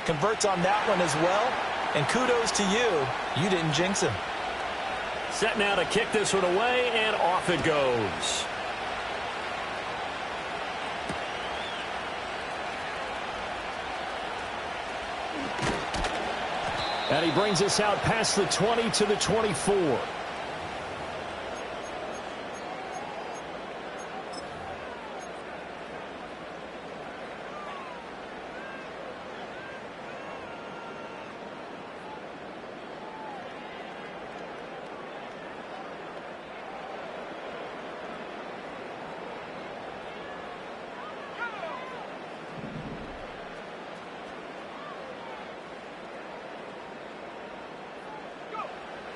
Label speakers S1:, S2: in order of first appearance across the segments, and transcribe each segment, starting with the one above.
S1: converts on that one as well. And kudos to you. You didn't jinx him.
S2: Set now to kick this one away, and off it goes. And he brings us out past the 20 to the 24.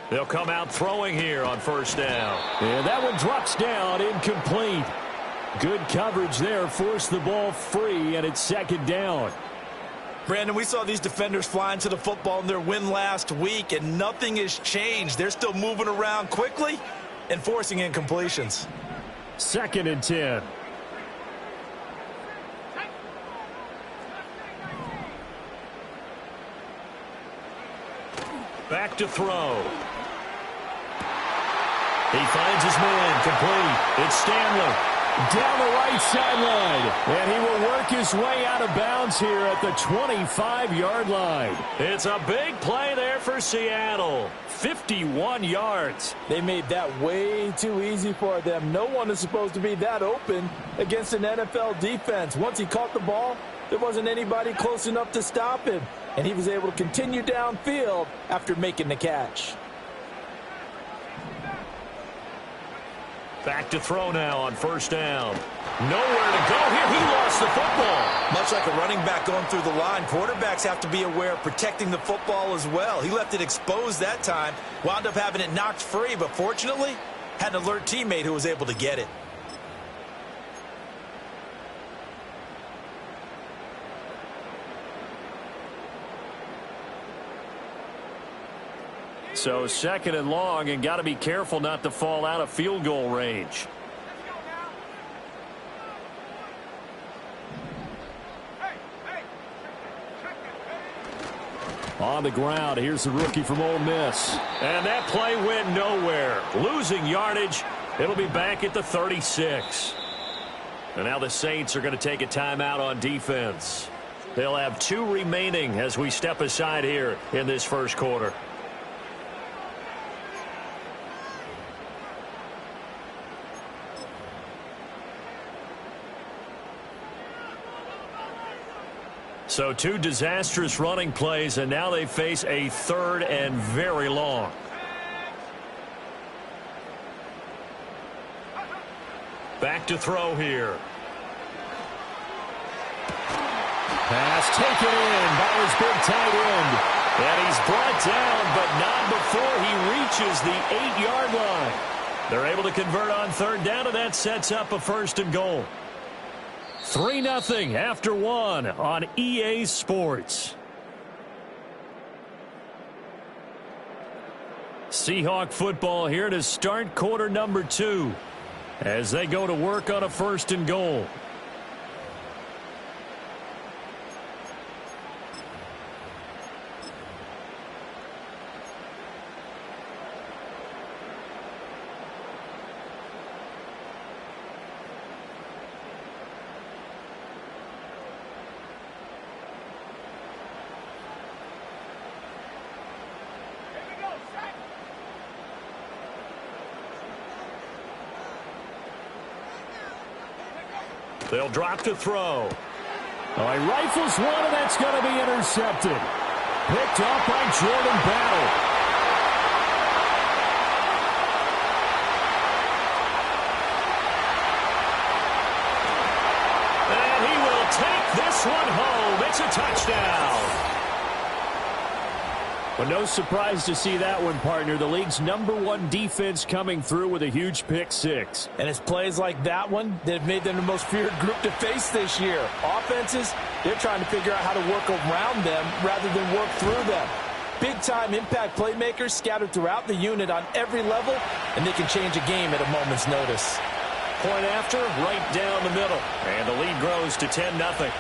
S2: They'll come out throwing here on first down. And that one drops down, incomplete. Good coverage there, forced the ball free, and it's second down.
S1: Brandon, we saw these defenders flying to the football in their win last week, and nothing has changed. They're still moving around quickly and forcing incompletions.
S2: Second and 10. Back to throw. He finds his man, complete. It's Stanley down the right sideline. And he will work his way out of bounds here at the 25-yard line. It's a big play there for Seattle. 51 yards.
S1: They made that way too easy for them. No one is supposed to be that open against an NFL defense. Once he caught the ball, there wasn't anybody close enough to stop him. And he was able to continue downfield after making the catch.
S2: Back to throw now on first down. Nowhere to go here. He lost the football.
S1: Much like a running back going through the line, quarterbacks have to be aware of protecting the football as well. He left it exposed that time, wound up having it knocked free, but fortunately, had an alert teammate who was able to get it.
S2: So second and long, and got to be careful not to fall out of field goal range. On the ground, here's the rookie from Ole Miss. And that play went nowhere. Losing yardage. It'll be back at the 36. And now the Saints are going to take a timeout on defense. They'll have 2 remaining as we step aside here in this first quarter. So 2 disastrous running plays, and now they face a third and very long. Back to throw here. Pass taken in by his big tight end. And he's brought down, but not before he reaches the 8-yard line. They're able to convert on third down, and that sets up a first and goal. 3-0 after 1 on EA Sports. Seahawk football here to start quarter number 2 as they go to work on a first and goal. They'll drop to throw. Oh, he rifles one, and that's going to be intercepted. Picked off by Jordan Battle. And he will take this one home. It's a touchdown. But no surprise to see that one, partner. The league's #1 defense coming through with a huge pick 6.
S1: And it's plays like that one that have made them the most feared group to face this year. Offenses, they're trying to figure out how to work around them rather than work through them. Big-time impact playmakers scattered throughout the unit on every level, and they can change a game at a moment's notice.
S2: Point after, right down the middle. And the lead grows to 10-0.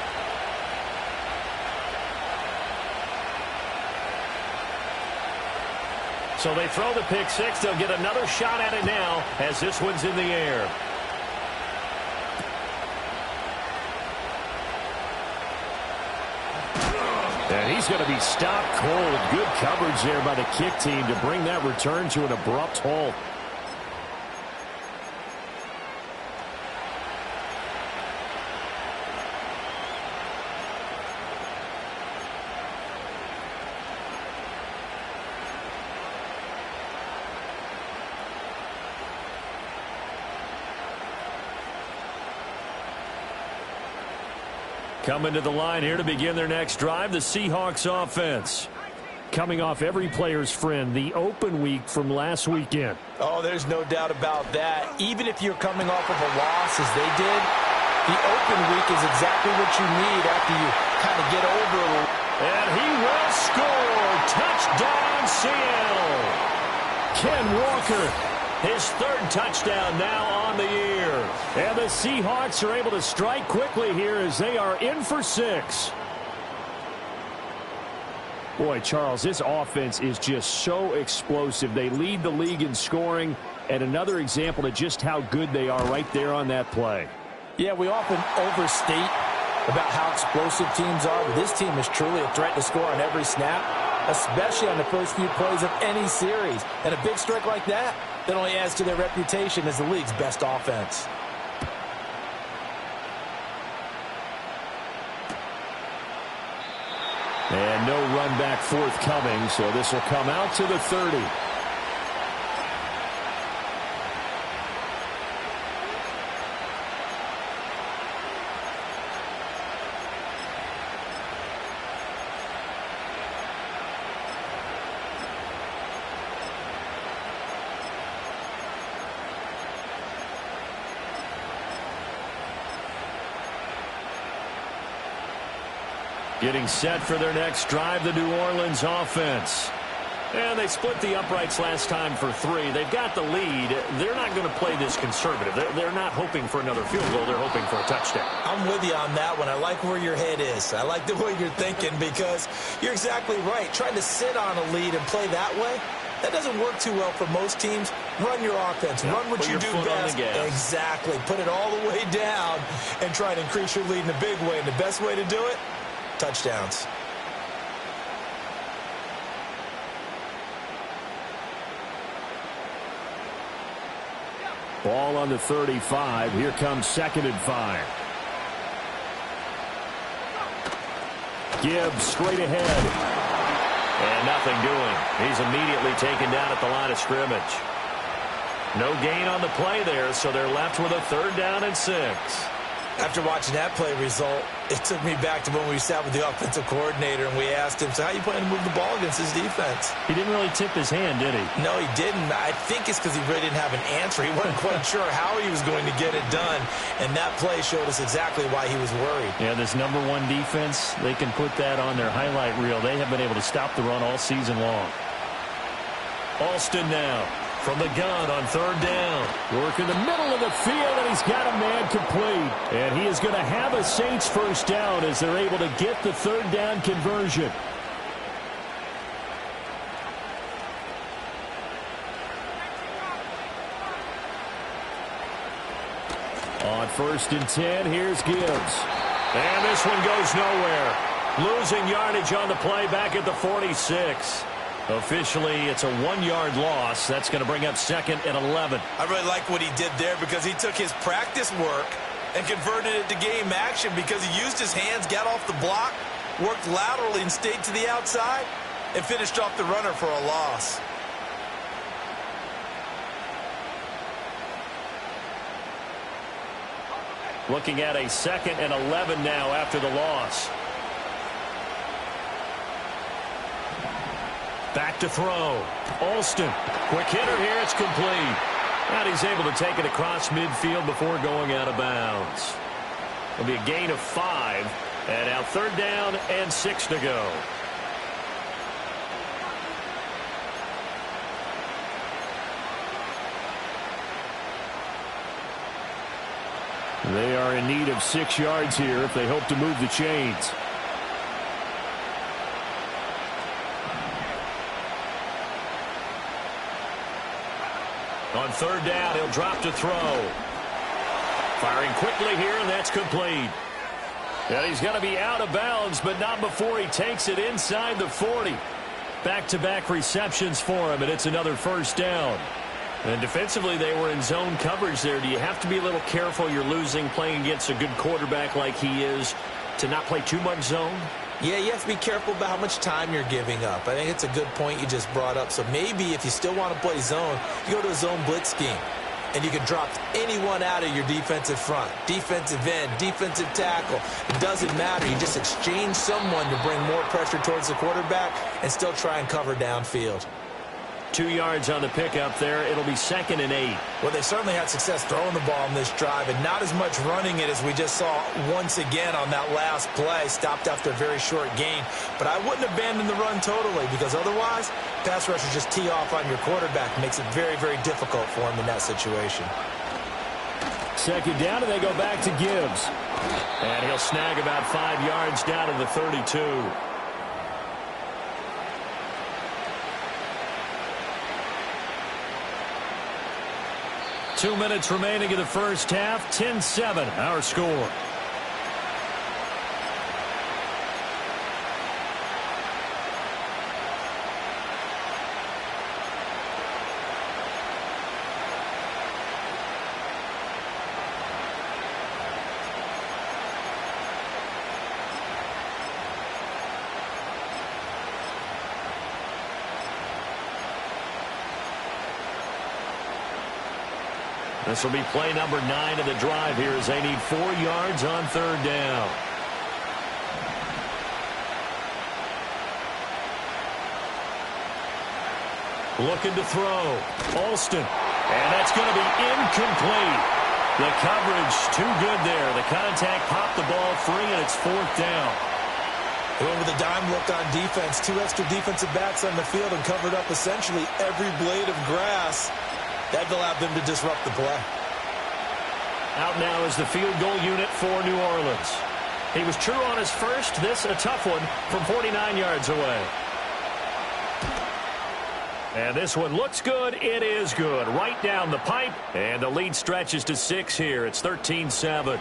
S2: So they throw the pick six. They'll get another shot at it now as this one's in the air. And he's going to be stopped cold. Good coverage there by the kick team to bring that return to an abrupt halt. Coming to the line here to begin their next drive, the Seahawks offense. Coming off every player's friend, the open week from last weekend.
S1: Oh, there's no doubt about that. Even if you're coming off of a loss as they did, the open week is exactly what you need after you kind of get over it.
S2: And he will score. Touchdown, Seattle. Ken Walker. His third touchdown now on the year. And the Seahawks are able to strike quickly here as they are in for 6.
S3: Boy, Charles, this offense is just so explosive. They lead the league in scoring, and another example of just how good they are right there on that play.
S1: Yeah, we often overstate about how explosive teams are, but this team is truly a threat to score on every snap, especially on the first few plays of any series. And a big strike like that only adds to their reputation as the league's best offense.
S3: And no run back forthcoming, so this will come out to the 30.
S2: Getting set for their next drive, the New Orleans offense. And they split the uprights last time for 3. They've got the lead. They're not going to play this conservative. They're not hoping for another field goal. They're hoping for a touchdown.
S1: I'm with you on that one. I like where your head is. I like the way you're thinking because you're exactly right. Trying to sit on a lead and play that way, that doesn't work too well for most teams. Run your offense. Run what you do best. Exactly. Put it all the way down and try to increase your lead in a big way. And the best way to do it, touchdowns.
S3: Ball on the 35. Here comes 2nd and 5. Gibbs straight ahead.
S2: And nothing doing. He's immediately taken down at the line of scrimmage. No gain on the play there, so they're left with a 3rd down and 6.
S1: After watching that play result, it took me back to when we sat with the offensive coordinator and we asked him, so how you plan to move the ball against his defense?
S3: He didn't really tip his hand, did he?
S1: No, he didn't. I think it's because he really didn't have an answer. He wasn't quite sure how he was going to get it done, and that play showed us exactly why he was worried.
S3: Yeah, this #1 defense, they can put that on their highlight reel. They have been able to stop the run all season long.
S2: Alston now. From the gun on 3rd down.
S3: Work in the middle of the field, and he's got a man complete. And he is going to have a Saints 1st down as they're able to get the 3rd down conversion. On 1st and 10, here's Gibbs.
S2: And this one goes nowhere. Losing yardage on the play back at the 46. Officially, it's a 1-yard loss. That's going to bring up 2nd and 11.
S1: I really like what he did there because he took his practice work and converted it to game action because he used his hands, got off the block, worked laterally and stayed to the outside, and finished off the runner for a loss.
S2: Looking at a 2nd and 11 now after the loss. Back to throw. Alston. Quick hitter here. It's complete. And he's able to take it across midfield before going out of bounds. It'll be a gain of 5. And now 3rd down and 6 to go.
S3: They are in need of 6 yards here if they hope to move the chains.
S2: On third down, he'll drop to throw. Firing quickly here, and that's complete. And he's going to be out of bounds, but not before he takes it inside the 40. Back-to-back receptions for him, and it's another first down. And defensively, they were in zone coverage there. Do you have to be a little careful you're losing playing against a good quarterback like he is to not play too much zone?
S1: Yeah, you have to be careful about how much time you're giving up. I think it's a good point you just brought up. So maybe if you still want to play zone, you go to a zone blitz scheme. And you can drop anyone out of your defensive front. Defensive end, defensive tackle. It doesn't matter. You just exchange someone to bring more pressure towards the quarterback and still try and cover downfield.
S2: 2 yards on the pickup there. It'll be 2nd and 8.
S1: Well, they certainly had success throwing the ball in this drive, and not as much running it as we just saw once again on that last play. Stopped after a very short gain. But I wouldn't abandon the run totally, because otherwise, pass rushers just tee off on your quarterback. Makes it very, very difficult for him in that situation.
S3: 2nd down, and they go back to Gibbs.
S2: And he'll snag about 5 yards down to the 32. 2 minutes remaining in the first half. 10-7, our score. This will be play number 9 of the drive here as they need 4 yards on third down. Looking to throw. Alston. And that's going to be incomplete. The coverage too good there. The contact popped the ball free, and it's 4th down.
S1: They went with a dime look on defense. 2 extra defensive backs on the field and covered up essentially every blade of grass. That allowed them to disrupt the play.
S2: Out now is the field goal unit for New Orleans. He was true on his first. This a tough one from 49 yards away. And this one looks good. It is good. Right down the pipe. And the lead stretches to 6 here. It's 13-7.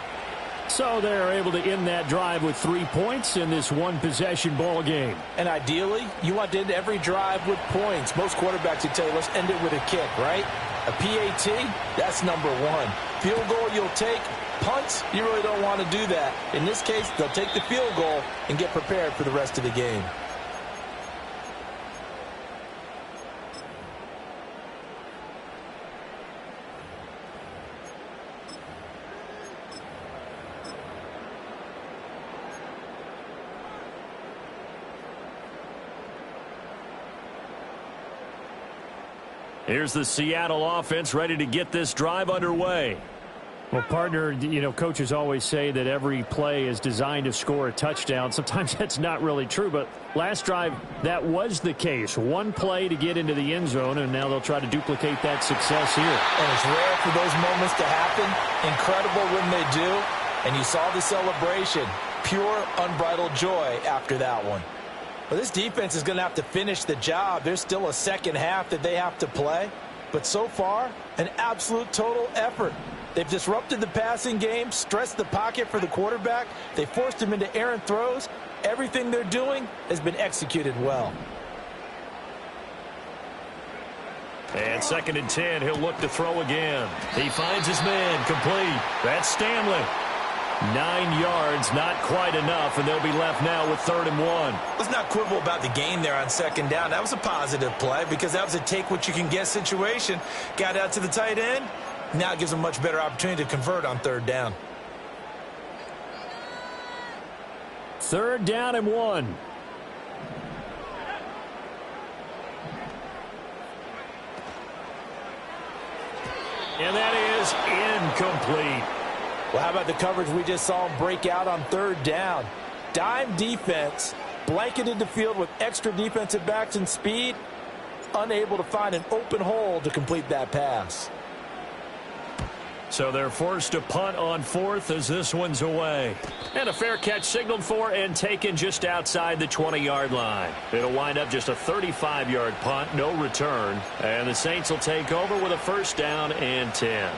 S3: So they're able to end that drive with 3 points in this one-possession ball game.
S1: And ideally, you want to end every drive with points. Most quarterbacks would tell you, let's end it with a kick, right? A PAT, that's number 1. Field goal you'll take. Punts, you really don't want to do that. In this case, they'll take the field goal and get prepared for the rest of the game.
S2: Here's the Seattle offense ready to get this drive underway.
S3: Well, partner, you know, coaches always say that every play is designed to score a touchdown. Sometimes that's not really true, but last drive, that was the case. 1 play to get into the end zone, and now they'll try to duplicate that success here.
S1: And it's rare for those moments to happen. Incredible when they do. And you saw the celebration. Pure, unbridled joy after that one. Well, this defense is going to have to finish the job. There's still a second half that they have to play. But so far, an absolute total effort. They've disrupted the passing game, stressed the pocket for the quarterback. They forced him into errant throws. Everything they're doing has been executed well.
S2: And 2nd and 10, he'll look to throw again. He finds his man, complete. That's Stanley. 9 yards, not quite enough, and they'll be left now with 3rd and 1.
S1: Let's not quibble about the gain there on 2nd down. That was a positive play because that was a take-what-you-can-get situation. Got out to the tight end. Now it gives them a much better opportunity to convert on 3rd down.
S3: 3rd down and 1.
S2: And that is incomplete.
S1: Well, how about the coverage we just saw him break out on 3rd down? Dime defense, blanketed the field with extra defensive backs and speed, unable to find an open hole to complete that pass.
S2: So they're forced to punt on fourth as this one's away. And a fair catch signaled for and taken just outside the 20-yard line. It'll wind up just a 35-yard punt, no return. And the Saints will take over with a first down and 10.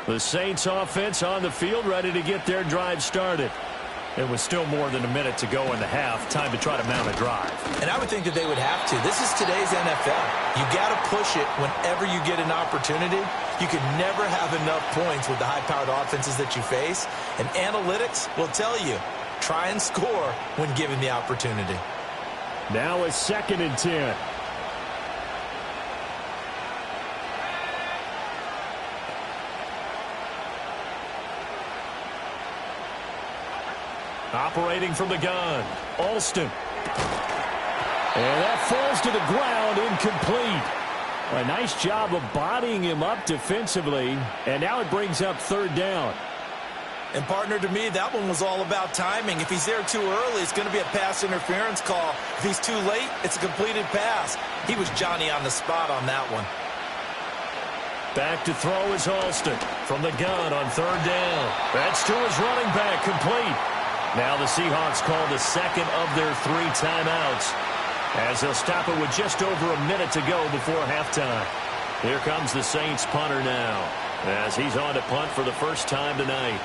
S2: The Saints offense on the field, ready to get their drive started. It was still more than a minute to go in the half. Time to try to mount a drive.
S1: And I would think that they would have to. This is today's NFL. You got to push it whenever you get an opportunity. You can never have enough points with the high-powered offenses that you face. And analytics will tell you, try and score when given the opportunity.
S3: Now a 2nd and 10.
S2: Operating from the gun, Alston. And that falls to the ground, incomplete. A nice job of bodying him up defensively, and now it brings up 3rd down.
S1: And, partner, to me, that one was all about timing. If he's there too early, it's going to be a pass interference call. If he's too late, it's a completed pass. He was Johnny on the spot on that one.
S2: Back to throw is Alston from the gun on 3rd down. That's to his running back, complete. Now the Seahawks call the 2nd of their 3 timeouts as they'll stop it with just over a minute to go before halftime. Here comes the Saints punter now as he's on to punt for the first time tonight.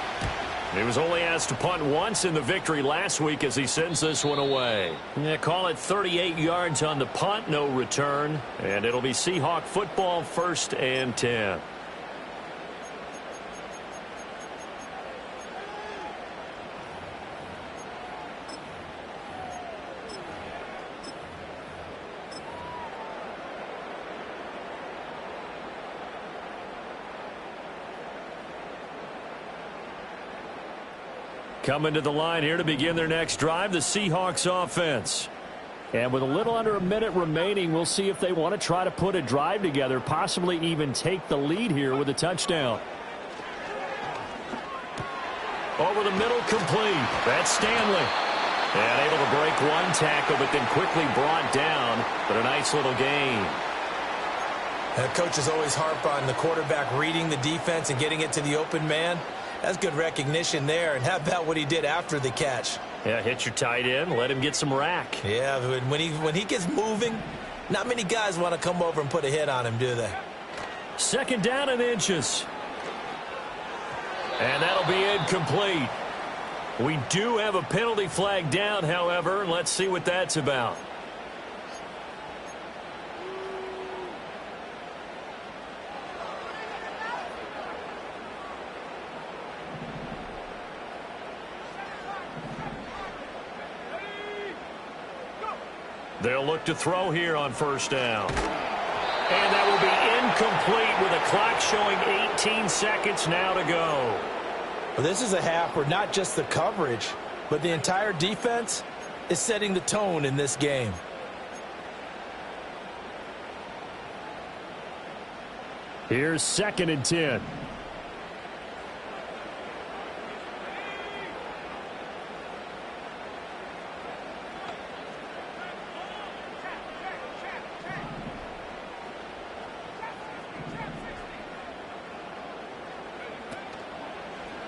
S2: He was only asked to punt once in the victory last week as he sends this one away. Yeah, call it 38 yards on the punt, no return. And it'll be Seahawk football, 1st and 10. Coming to the line here to begin their next drive, the Seahawks offense. And with a little under a minute remaining, we'll see if they want to try to put a drive together, possibly even take the lead here with a touchdown. Over the middle, complete. That's Stanley. And able to break one tackle, but then quickly brought down. But a nice little gain.
S1: Coaches always harp on the quarterback reading the defense and getting it to the open man. That's good recognition there. And how about what he did after the catch?
S2: Yeah, hit your tight end, let him get some rack.
S1: Yeah, when he gets moving, not many guys want to come over and put a hit on him, do they?
S2: 2nd down and inches. And that'll be incomplete. We do have a penalty flag down, however. Let's see what that's about. They'll look to throw here on 1st down. And that will be incomplete with a clock showing 18 seconds now to go.
S1: Well, this is a half where not just the coverage, but the entire defense is setting the tone in this game.
S3: Here's 2nd and 10.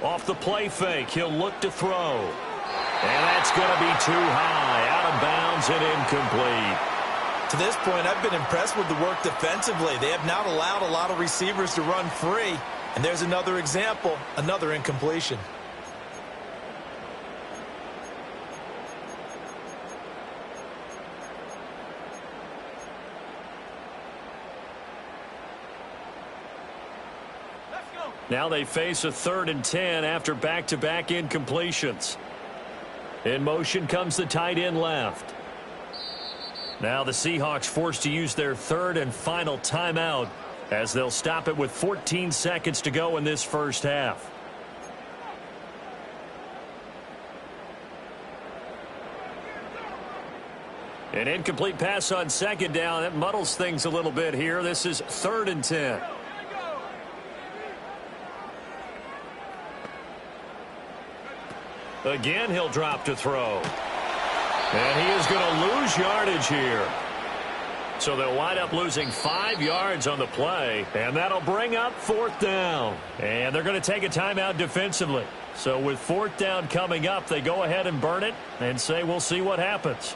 S2: Off the play fake, he'll look to throw. And that's going to be too high, out of bounds and incomplete.
S1: To this point, I've been impressed with the work defensively. They have not allowed a lot of receivers to run free. And there's another example, another incompletion.
S2: Now they face a 3rd and 10 after back-to-back incompletions. In motion comes the tight end left. Now the Seahawks forced to use their 3rd and final timeout as they'll stop it with 14 seconds to go in this first half. An incomplete pass on second down. That muddles things a little bit here. This is 3rd and 10. Again, he'll drop to throw. And he is going to lose yardage here. So they'll wind up losing 5 yards on the play, and that'll bring up 4th down. And they're going to take a timeout defensively. So with 4th down coming up, they go ahead and burn it and say we'll see what happens.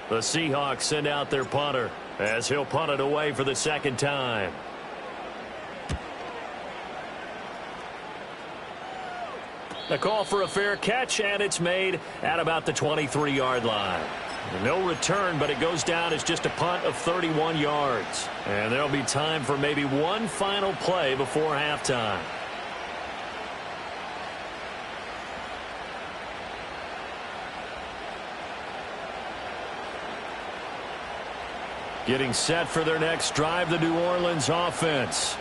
S2: The Seahawks send out their punter as he'll punt it away for the 2nd time. A call for a fair catch, and it's made at about the 23-yard line. No return, but it goes down as just a punt of 31 yards. And there'll be time for maybe one final play before halftime. Getting set for their next drive, the New Orleans offense.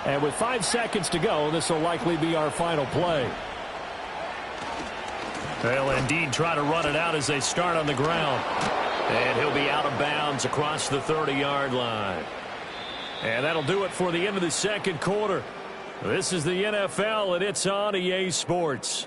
S3: And with 5 seconds to go, this will likely be our final play.
S2: They'll indeed try to run it out as they start on the ground. And he'll be out of bounds across the 30-yard line. And that'll do it for the end of the 2nd quarter. This is the NFL, and it's on EA Sports.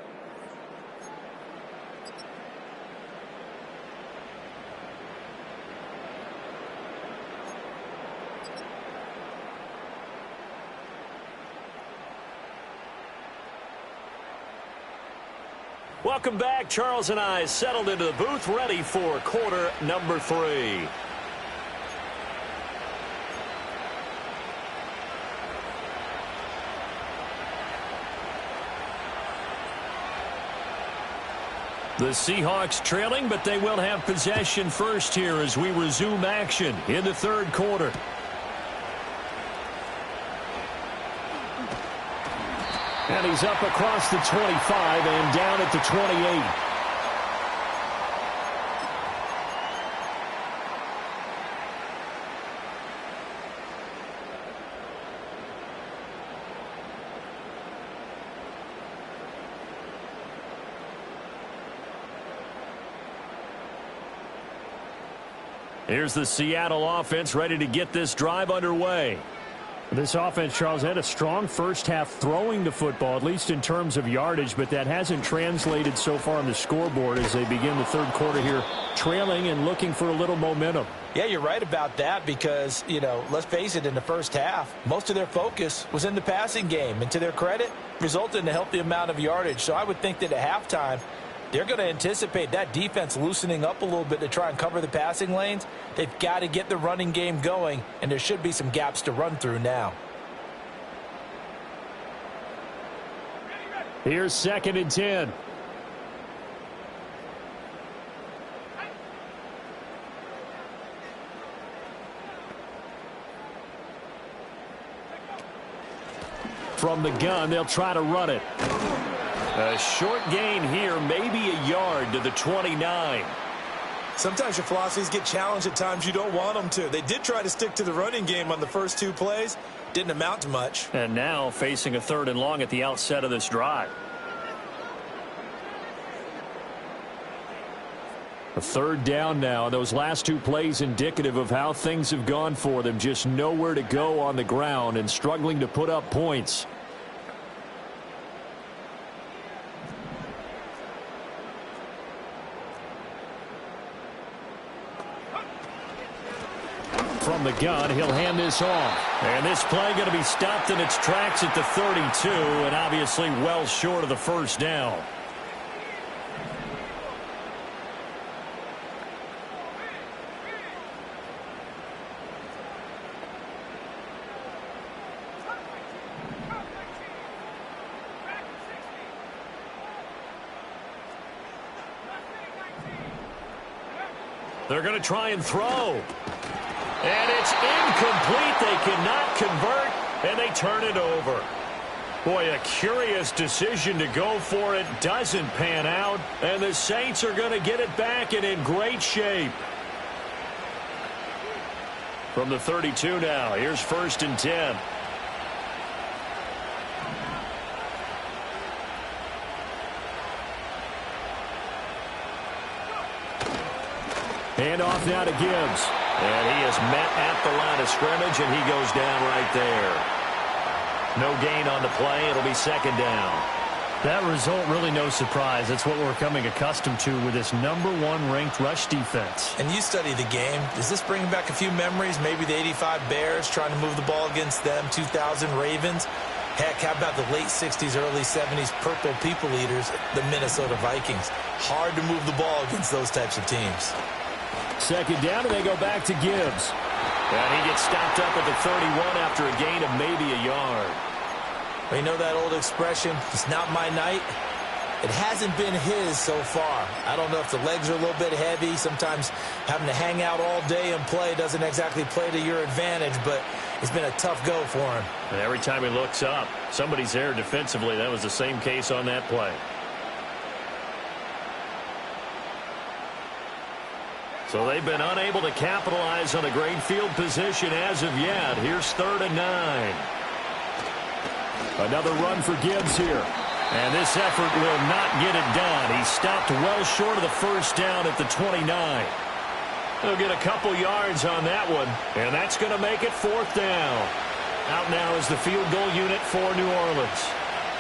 S2: Welcome back. Charles and I settled into the booth, ready for quarter number 3. The Seahawks trailing, but they will have possession first here as we resume action in the 3rd quarter.
S3: And he's up across the 25 and down at the 28.
S2: Here's the Seattle offense ready to get this drive underway.
S3: This offense, Charles, had a strong first half throwing the football, at least in terms of yardage, but that hasn't translated so far on the scoreboard as they begin the 3rd quarter here, trailing and looking for a little momentum.
S1: Yeah, you're right about that because, let's face it, in the first half, most of their focus was in the passing game. And to their credit, resulted in a healthy amount of yardage. So I would think that at halftime, they're going to anticipate that defense loosening up a little bit to try and cover the passing lanes. They've got to get the running game going, and there should be some gaps to run through now.
S3: Here's 2nd and 10. From the gun, they'll try to run it.
S2: A short gain here, maybe a yard to the 29.
S1: Sometimes your philosophies get challenged at times you don't want them to. They did try to stick to the running game on the first 2 plays. Didn't amount to much.
S2: And now facing a 3rd and long at the outset of this drive.
S3: A 3rd down now. Those last 2 plays indicative of how things have gone for them. Just nowhere to go on the ground and struggling to put up points. From the gun, he'll hand this off.
S2: And this play going to be stopped in its tracks at the 32, and obviously well short of the 1st down. They're going to try and throw. And it's incomplete. They cannot convert, and they turn it over. Boy, a curious decision to go for it. Doesn't pan out, and the Saints are going to get it back and in great shape. From the 32 now, here's 1st and 10.
S3: Hand off now to Gibbs.
S2: And he is met at the line of scrimmage, and he goes down right there. No gain on the play. It'll be second down.
S3: That result, really no surprise. That's what we're becoming accustomed to with this #1 ranked rush defense.
S1: And you study the game. Does this bring back a few memories? Maybe the '85 Bears trying to move the ball against them, 2000 Ravens. Heck, how about the late 60s, early 70s Purple People Eaters, the Minnesota Vikings? Hard to move the ball against those types of teams.
S3: Second down, and they go back to Gibbs.
S2: And he gets stopped up at the 31 after a gain of maybe a yard.
S1: Well, you know that old expression, it's not my night? It hasn't been his so far. I don't know if the legs are a little bit heavy. Sometimes having to hang out all day and play doesn't exactly play to your advantage, but it's been a tough go for him.
S2: And every time he looks up, somebody's there defensively. That was the same case on that play. So they've been unable to capitalize on a great field position as of yet. Here's 3rd and 9.
S3: Another run for Gibbs here. And this effort will not get it done. He stopped well short of the first down at the 29. He'll get a couple yards on that one, and that's going to make it 4th down. Out now is the field goal unit for New Orleans.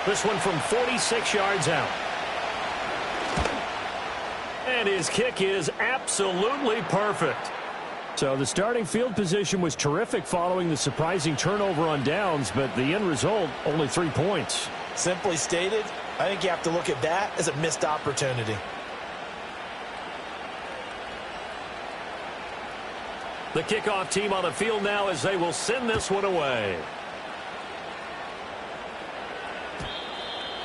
S3: This one from 46 yards out. And his kick is absolutely perfect. So the starting field position was terrific following the surprising turnover on downs, but the end result, only 3 points.
S1: Simply stated, I think you have to look at that as a missed opportunity.
S2: The kickoff team on the field now as they will send this one away.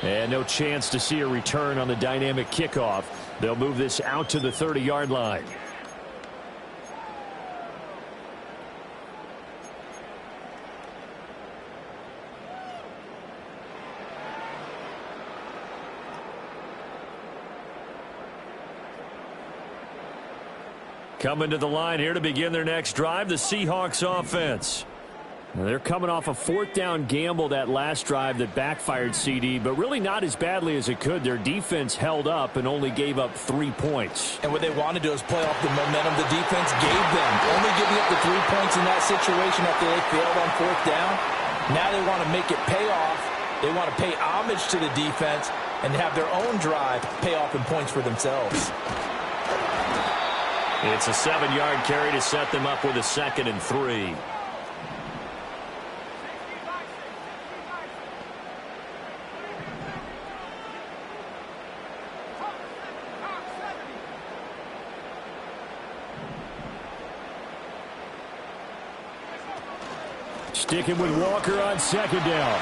S3: And no chance to see a return on the dynamic kickoff. They'll move this out to the 30-yard line. Coming to the line here to begin their next drive, the Seahawks offense. They're coming off a 4th down gamble that last drive that backfired, CD, but really not as badly as it could. Their defense held up and only gave up 3 points.
S1: And what they want to do is play off the momentum the defense gave them. Only giving up the 3 points in that situation after they failed on 4th down. Now they want to make it pay off. They want to pay homage to the defense and have their own drive pay off in points for themselves.
S2: It's a 7-yard carry to set them up with a 2nd and 3.
S3: Sticking with Walker on 2nd down.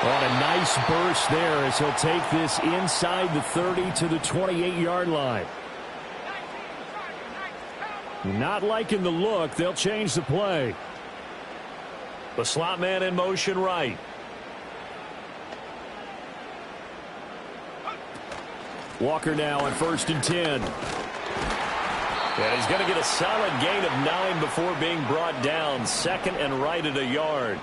S3: On a nice burst there as he'll take this inside the 30 to the 28-yard line. Not liking the look. They'll change the play.
S2: The slot man in motion right.
S3: Walker now on 1st and 10.
S2: And he's going to get a solid gain of 9 before being brought down. 2nd and right at a yard.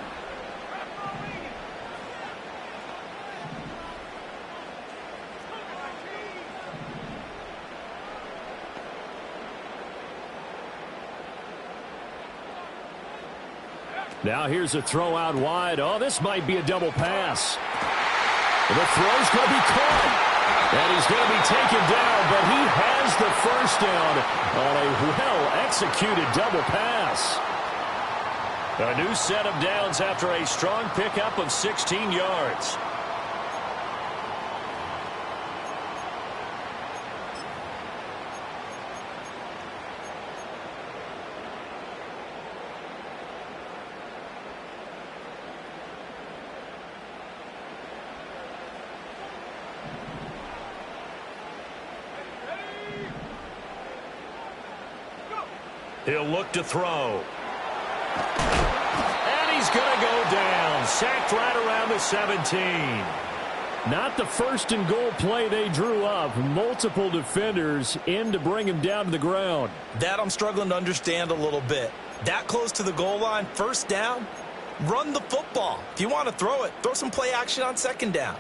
S3: Now here's a throw out wide. Oh, this might be a double pass. The throw's going to be caught. And he's going to be taken down, but he has the first down on a well-executed double pass.
S2: A new set of downs after a strong pickup of 16 yards. He'll look to throw. And he's going to go down. Sacked right around the 17.
S3: Not the 1st and goal play they drew up. Multiple defenders in to bring him down to the ground.
S1: That I'm struggling to understand a little bit. That close to the goal line, 1st down, run the football. If you want to throw it, throw some play action on 2nd down.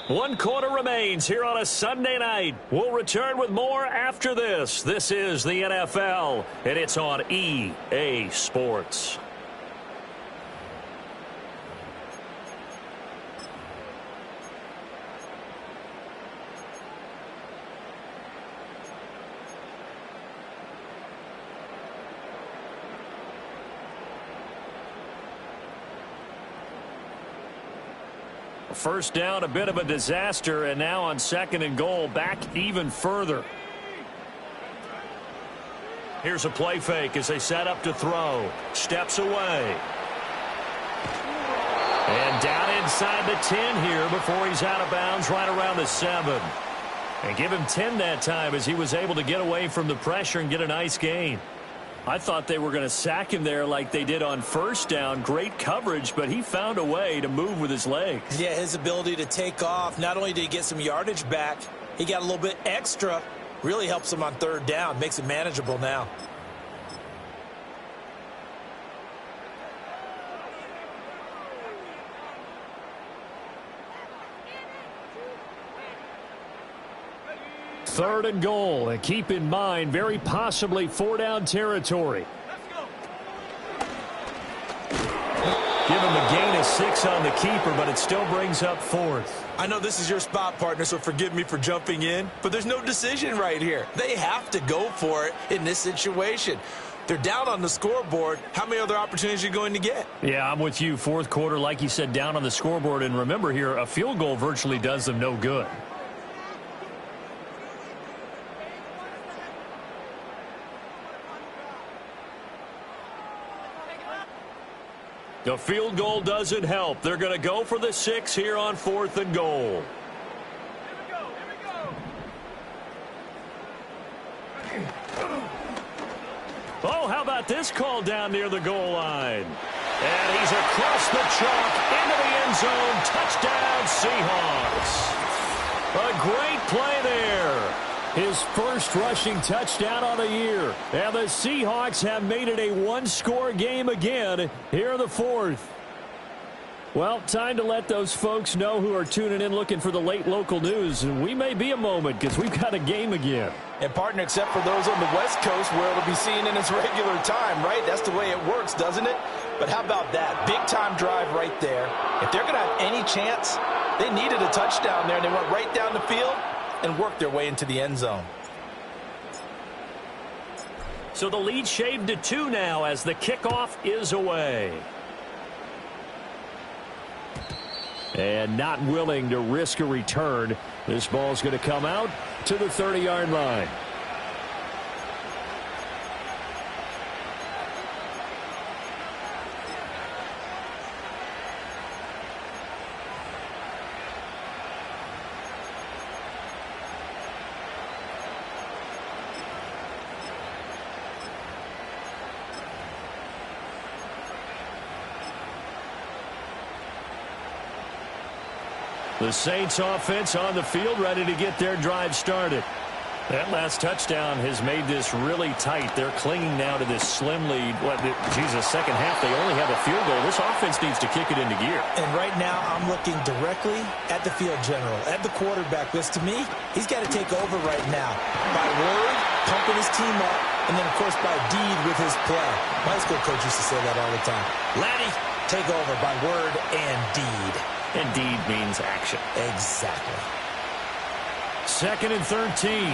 S2: One quarter remains here on a Sunday night. We'll return with more after this. This is the NFL, and it's on EA Sports. First down, a bit of a disaster, and now on 2nd and goal, back even further. Here's a play fake as they set up to throw. Steps away. And down inside the 10 here before he's out of bounds right around the 7. And give him 10 that time as he was able to get away from the pressure and get a nice gain. I thought they were going to sack him there like they did on first down. Great coverage, but he found a way to move with his legs.
S1: Yeah, his ability to take off. Not only did he get some yardage back, he got a little bit extra. Really helps him on 3rd down. Makes it manageable now.
S3: Third and goal, and keep in mind, very possibly 4-down territory.
S2: Give him a gain of 6 on the keeper, but it still brings up 4th.
S1: I know this is your spot, partner, so forgive me for jumping in, but there's no decision right here. They have to go for it in this situation. They're down on the scoreboard. How many other opportunities are you going to get?
S3: Yeah, I'm with you. 4th quarter, like you said, down on the scoreboard. And remember here, a field goal virtually does them no good.
S2: The field goal doesn't help. They're going to go for the 6 here on 4th and goal. Oh, how about this call down near the goal line? And he's across the chalk into the end zone. Touchdown, Seahawks. A great play there.
S3: His first rushing touchdown on the year. And the Seahawks have made it a one-score game again here in the 4th. Well, time to let those folks know who are tuning in looking for the late local news. And we may be a moment because we've got a game again.
S1: And, partner, except for those on the West Coast where it'll be seen in its regular time, right? That's the way it works, doesn't it? But how about that? Big-time drive right there. If they're going to have any chance, they needed a touchdown there, and they went right down the field and worked their way into the end zone.
S2: So the lead shaved to 2 now as the kickoff is away.
S3: And not willing to risk a return. This ball's going to come out to the 30-yard line.
S2: The Saints offense on the field ready to get their drive started. That last touchdown has made this really tight. They're clinging now to this slim lead. Second half, they only have a field goal. This offense needs to kick it into gear.
S1: And right now, I'm looking directly at the field general, at the quarterback. Because to me, he's got to take over right now. By word, pumping his team up, and then, of course, by deed with his play. My high school coach used to say that all the time. Laddie, take over by word and deed.
S2: And deed means action.
S1: Exactly.
S3: 2nd and 13.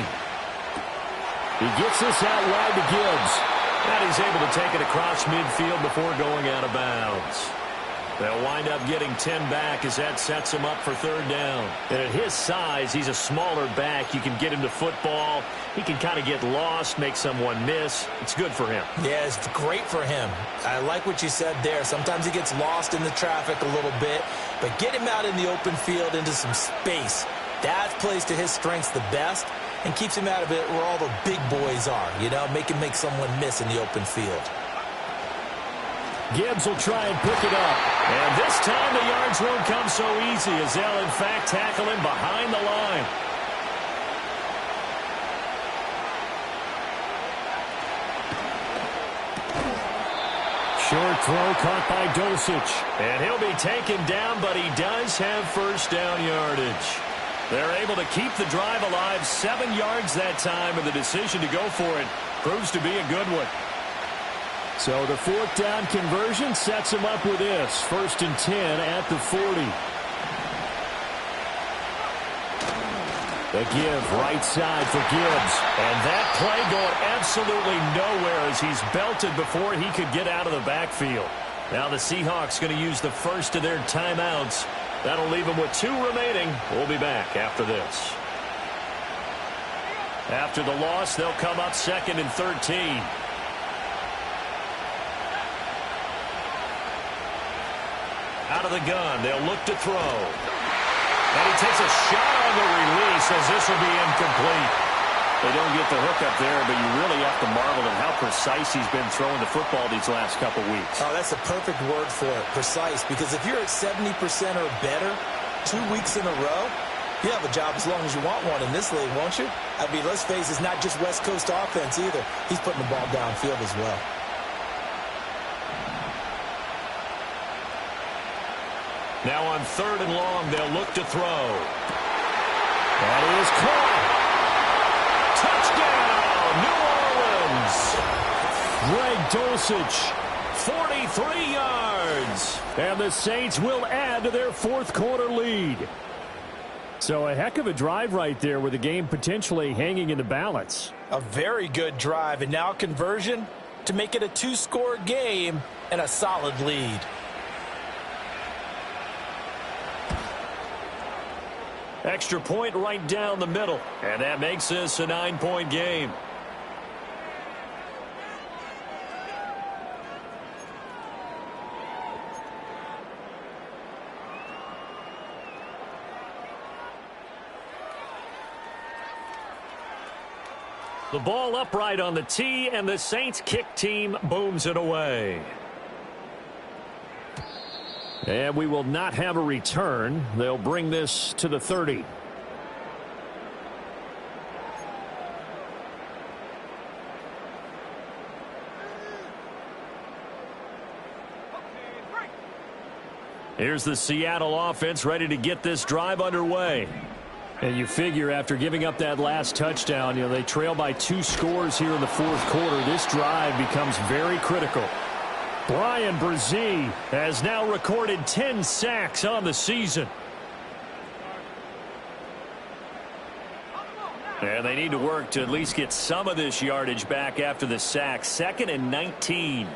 S3: He gets this out wide to Gibbs.
S2: And he's able to take it across midfield before going out of bounds. They'll wind up getting 10 back as that sets him up for 3rd down. And at his size, he's a smaller back. You can get him to football. He can kind of get lost, make someone miss. It's good for him.
S1: Yeah, it's great for him. I like what you said there. Sometimes he gets lost in the traffic a little bit. But get him out in the open field into some space. That plays to his strengths the best and keeps him out of it where all the big boys are. You know, make someone miss in the open field.
S3: Gibbs will try and pick it up.
S2: And this time the yards won't come so easy as they'll, in fact, tackle him behind the line.
S3: Short throw caught by Dulcich.
S2: And he'll be taken down, but he does have first down yardage. They're able to keep the drive alive, 7 yards that time, and the decision to go for it proves to be a good one.
S3: So the fourth down conversion sets him up with this. 1st and 10 at the 40. The give right side for Gibbs.
S2: And that play going absolutely nowhere as he's belted before he could get out of the backfield. Now the Seahawks going to use the first of their timeouts. That'll leave them with 2 remaining. We'll be back after this. After the loss, they'll come up 2nd and 13. Out of the gun, they'll look to throw. And he takes a shot on the release as this will be incomplete.
S4: They don't get the hook up there, but you really have to marvel at how precise he's been throwing the football these last couple weeks.
S1: Oh, that's a perfect word for it, precise, because if you're at 70% or better 2 weeks in a row, you have a job as long as you want one in this league, won't you? I mean, let's face it, it's not just West Coast offense either. He's putting the ball downfield as well.
S2: Now on 3rd and long, they'll look to throw.
S3: That is caught.
S2: Touchdown, New Orleans. Greg Dulcich, 43 yards.
S3: And the Saints will add to their 4th quarter lead. So a heck of a drive right there with the game potentially hanging in the balance.
S1: A very good drive, and now conversion to make it a 2-score game and a solid lead.
S2: Extra point right down the middle. And that makes this a 9-point game. The ball upright on the tee, and the Saints kick team booms it away.
S3: And we will not have a return. They'll bring this to the 30.
S2: Here's the Seattle offense ready to get this drive underway.
S3: And you figure after giving up that last touchdown, they trail by 2 scores here in the 4th quarter. This drive becomes very critical. Bryan Bresee has now recorded 10 sacks on the season.
S2: And they need to work to at least get some of this yardage back after the sack. 2nd and 19.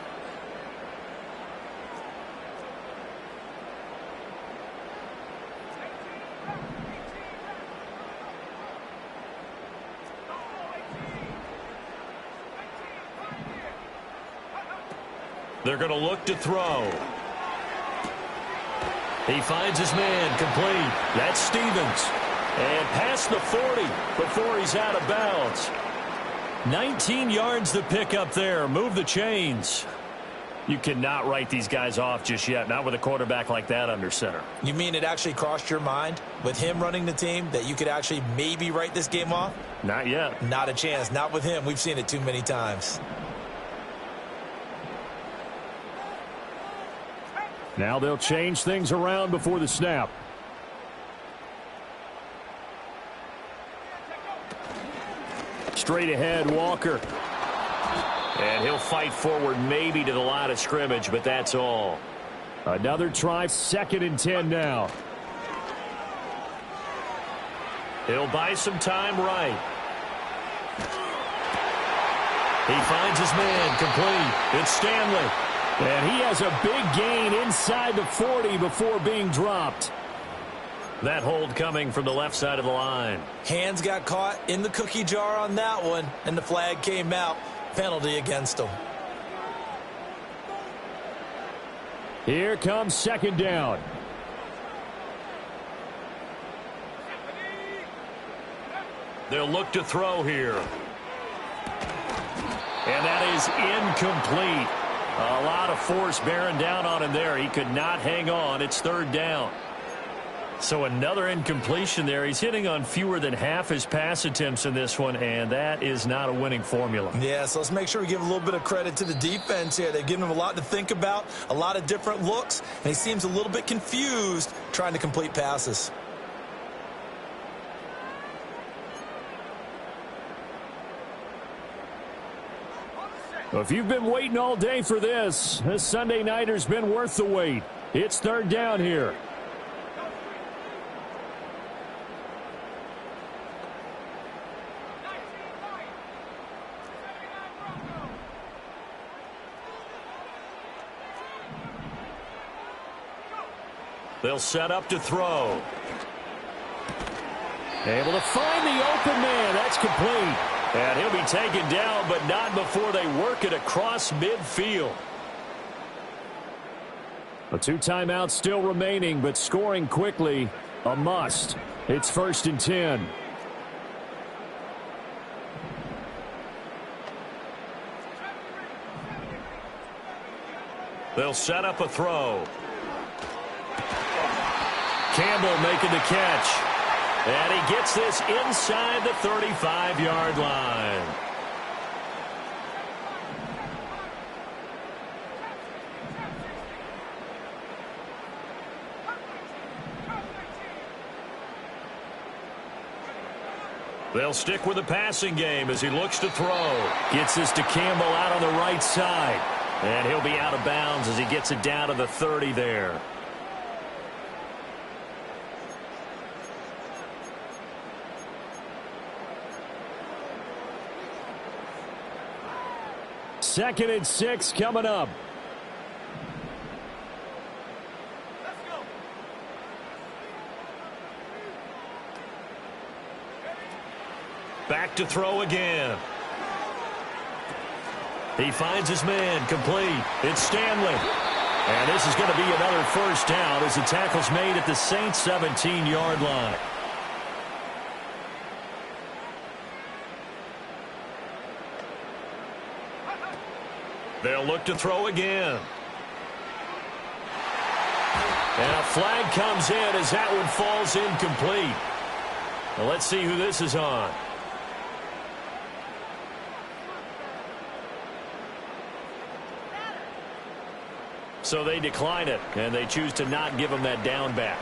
S2: They're going to look to throw. He finds his man complete. That's Stevens. And past the 40 before he's out of bounds. 19 yards to pick up there. Move the chains. You cannot write these guys off just yet. Not with a quarterback like that under center.
S1: You mean it actually crossed your mind with him running the team that you could actually maybe write this game off?
S2: Not yet.
S1: Not a chance. Not with him. We've seen it too many times.
S3: Now they'll change things around before the snap. Straight ahead, Walker.
S2: And he'll fight forward maybe to the line of scrimmage, but that's all.
S3: Another try, 2nd and 10 now.
S2: He'll buy some time right. He finds his man complete. It's Stanley.
S3: And he has a big gain inside the 40 before being dropped.
S2: That hold coming from the left side of the line.
S1: Hands got caught in the cookie jar on that one, and the flag came out. Penalty against him.
S3: Here comes 2nd down.
S2: They'll look to throw here. And that is incomplete. A lot of force bearing down on him there. He could not hang on. It's 3rd down. So another incompletion there. He's hitting on fewer than half his pass attempts in this one, and that is not a winning formula.
S1: Yeah, so let's make sure we give a little bit of credit to the defense here. They've given him a lot to think about, a lot of different looks, and he seems a little bit confused trying to complete passes.
S3: Well, if you've been waiting all day for this Sunday nighter's been worth the wait. It's third down here.
S2: They'll set up to throw.
S3: Able to find the open man. That's complete.
S2: And he'll be taken down, but not before they work it across midfield.
S3: A 2 timeouts still remaining, but scoring quickly, a must. It's 1st and 10.
S2: They'll set up a throw. Campbell making the catch. And he gets this inside the 35-yard line. They'll stick with the passing game as he looks to throw. Gets this to Campbell out on the right side. And he'll be out of bounds as he gets it down to the 30 there.
S3: Second and 6 coming up.
S2: Back to throw again. He finds his man, complete. It's Stanley. And this is going to be another first down as the tackle's made at the Saints' 17-yard line. They'll look to throw again. And a flag comes in as that one falls incomplete. Well, let's see who this is on. So they decline it, and they choose to not give him that down back.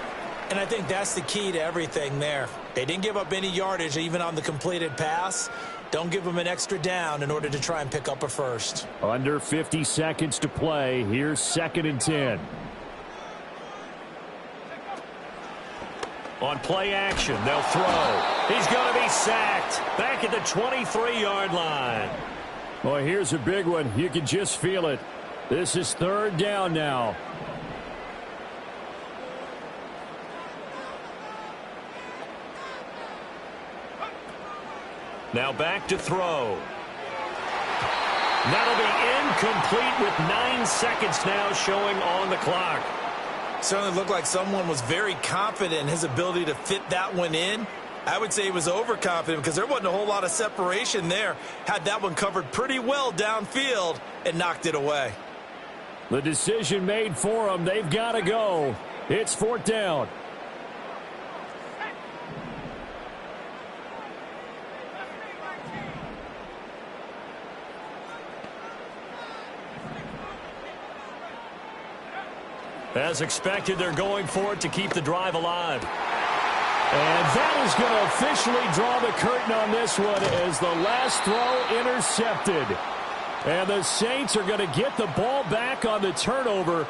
S1: And I think that's the key to everything there. They didn't give up any yardage even on the completed pass. Don't give them an extra down in order to try and pick up a first.
S3: Under 50 seconds to play. Here's 2nd and 10.
S2: On play action, they'll throw. He's going to be sacked back at the 23-yard line.
S3: Well, here's a big one. You can just feel it. This is 3rd down now.
S2: Now back to throw. That'll be incomplete with 9 seconds now showing on the clock.
S1: Certainly looked like someone was very confident in his ability to fit that one in. I would say he was overconfident because there wasn't a whole lot of separation there. Had that one covered pretty well downfield and knocked it away.
S3: The decision made for them. They've got to go. It's 4th down.
S2: As expected, they're going for it to keep the drive alive.
S3: And that is going to officially draw the curtain on this one as the last throw intercepted. And the Saints are going to get the ball back on the turnover.